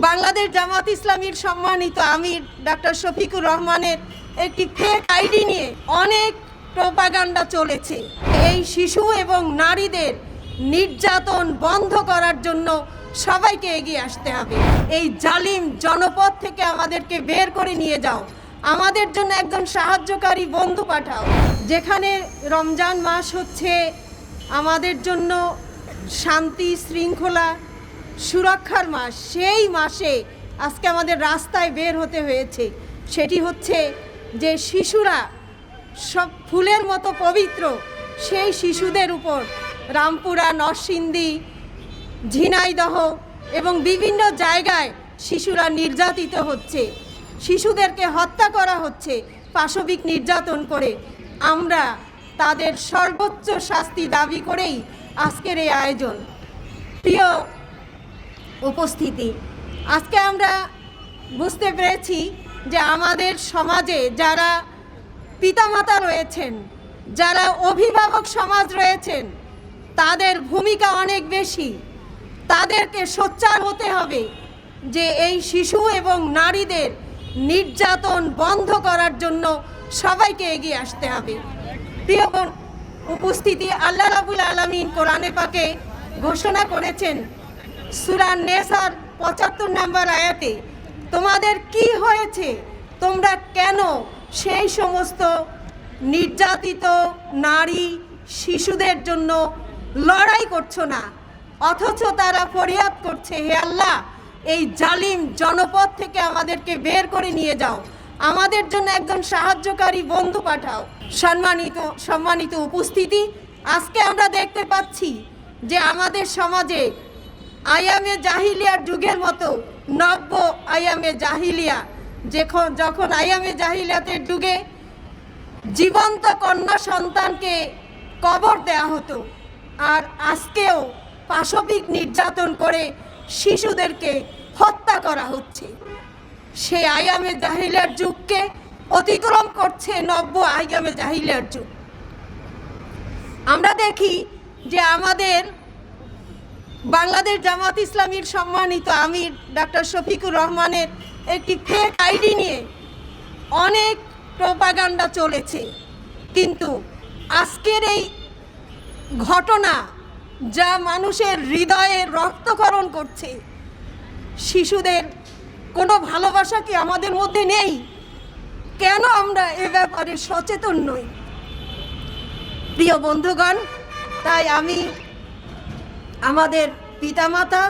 বাংলাদেশ জামাত ইসলামীর সম্মানিত আমির ডক্টর শফিকুর রহমানের একটি ফেক আইডি নিয়ে অনেক প্রোপাগান্ডা চলেছে। এই শিশু এবং নারীদের নির্যাতন বন্ধ করার জন্য সবাইকে এগিয়ে আসতে হবে। এই জালিম জনপদ থেকে আমাদেরকে বের করে নিয়ে যাও, আমাদের জন্য একজন সাহায্যকারী বন্ধু পাঠাও। যেখানে রমজান মাস হচ্ছে আমাদের জন্য শান্তি শৃঙ্খলা সুরক্ষার মাস, সেই মাসে আজকে আমাদের রাস্তায় বের হতে হয়েছে। সেটি হচ্ছে যে শিশুরা সব ফুলের মতো পবিত্র, সেই শিশুদের উপর রামপুরা, নরসিংদী, ঝিনাইদহ এবং বিভিন্ন জায়গায় শিশুরা নির্যাতিত হচ্ছে, শিশুদেরকে হত্যা করা হচ্ছে পাশবিক নির্যাতন করে। আমরা তাদের সর্বোচ্চ শাস্তি দাবি করেই আজকের এই আয়োজন। প্রিয় উপস্থিতি, আজকে আমরা বুঝতে পেরেছি যে আমাদের সমাজে যারা পিতামাতা রয়েছেন, যারা অভিভাবক সমাজ রয়েছেন, তাদের ভূমিকা অনেক বেশি। তাদেরকে সোচ্চার হতে হবে যে এই শিশু এবং নারীদের নির্যাতন বন্ধ করার জন্য সবাইকে এগিয়ে আসতে হবে। প্রিয় উপস্থিতি, আল্লাহ রাব্বুল আলামিন কোরআনে পাকে ঘোষণা করেছেন সূরা নেসার ৭৫ নম্বর আয়াতে, তোমাদের কি হয়েছে, তোমরা কেন সেই সমস্ত নির্যাতিত নারী শিশুদের জন্য লড়াই করছো না, অথচ তারা ফরিয়াদ করছে, হে আল্লাহ, এই জালিম জনপদ থেকে আমাদেরকে বের করে নিয়ে যাও, আমাদের জন্য একজন সাহায্যকারী বন্ধু পাঠাও। সম্মানিত উপস্থিতি, আজকে আমরা দেখতে পাচ্ছি যে আমাদের সমাজে আয়ামে জাহিলিয়ার যুগের মতো নব্য আয়ামে জাহিলিয়া, যখন আয়ামে জাহিলিয়াতের যুগে জীবন্ত কন্যা সন্তানকে কবর দেয়া হতো, আর আজকেও পাশবিক নির্যাতন করে শিশুদেরকে হত্যা করা হচ্ছে। সেই আয়ামে জাহিলিয়ার যুগকে অতিক্রম করছে নব্য আয়ামে জাহিলিয়ার যুগ। আমরা দেখি যে আমাদের বাংলাদেশ জামাত ইসলামীর সম্মানিত আমির ডক্টর শফিকুর রহমানের একটি ফেক আইডি নিয়ে অনেক প্রোপাগান্ডা চলেছে, কিন্তু আজকের এই ঘটনা যা মানুষের হৃদয়ে রক্তক্ষরণ করছে, শিশুদের কোনো ভালোবাসা কি আমাদের মধ্যে নেই? কেন আমরা এ ব্যাপারে সচেতন নই? প্রিয় বন্ধুগণ, তাই আমি আমাদের পিতামাতা,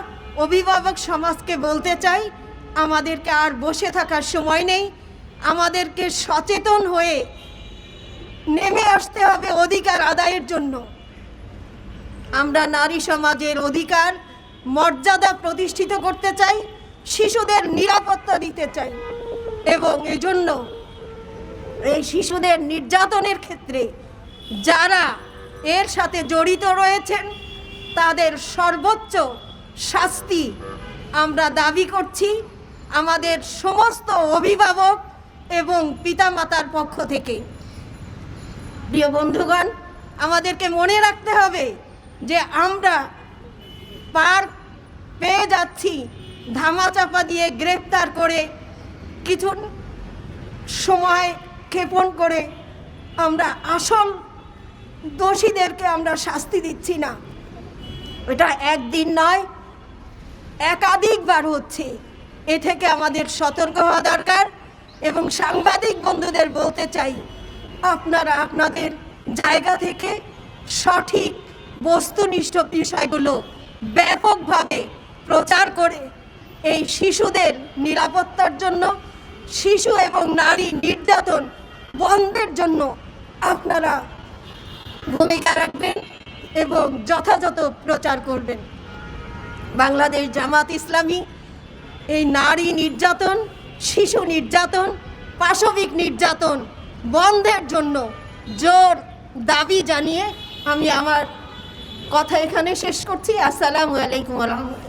অভিভাবক সমাজকে বলতে চাই, আমাদেরকে আর বসে থাকার সময় নেই, আমাদেরকে সচেতন হয়ে নেমে আসতে হবে অধিকার আদায়ের জন্য। আমরা নারী সমাজের অধিকার মর্যাদা প্রতিষ্ঠিত করতে চাই, শিশুদের নিরাপত্তা দিতে চাই, এবং এজন্য এই শিশুদের নির্যাতনের ক্ষেত্রে যারা এর সাথে জড়িত রয়েছেন তাদের সর্বোচ্চ শাস্তি আমরা দাবি করছি আমাদের সমস্ত অভিভাবক এবং পিতামাতার পক্ষ থেকে। প্রিয় বন্ধুগণ, আমাদেরকে মনে রাখতে হবে যে আমরা পার পেয়ে যাচ্ছি ধামাচাপা দিয়ে, গ্রেফতার করে, কিছু সময় ক্ষেপণ করে আমরা আসল দোষীদেরকে আমরা শাস্তি দিচ্ছি না। এটা একদিন নয়, একাধিকবার হচ্ছে। এ থেকে আমাদের সতর্ক হওয়া দরকার। এবং সাংবাদিক বন্ধুদের বলতে চাই, আপনারা আপনাদের জায়গা থেকে সঠিক বস্তুনিষ্ঠ বিষয়গুলো ব্যাপকভাবে প্রচার করে এই শিশুদের নিরাপত্তার জন্য, শিশু এবং নারী নির্যাতন বন্ধের জন্য আপনারা ভূমিকা রাখবেন এবং যথাযথ প্রচার করবেন। বাংলাদেশ জামাত ইসলামী এই নারী নির্যাতন, শিশু নির্যাতন, পাশবিক নির্যাতন বন্ধের জন্য জোর দাবি জানিয়ে আমি আমার কথা এখানে শেষ করছি। আসসালামু আলাইকুম ওয়া রাহমাতুল্লাহ।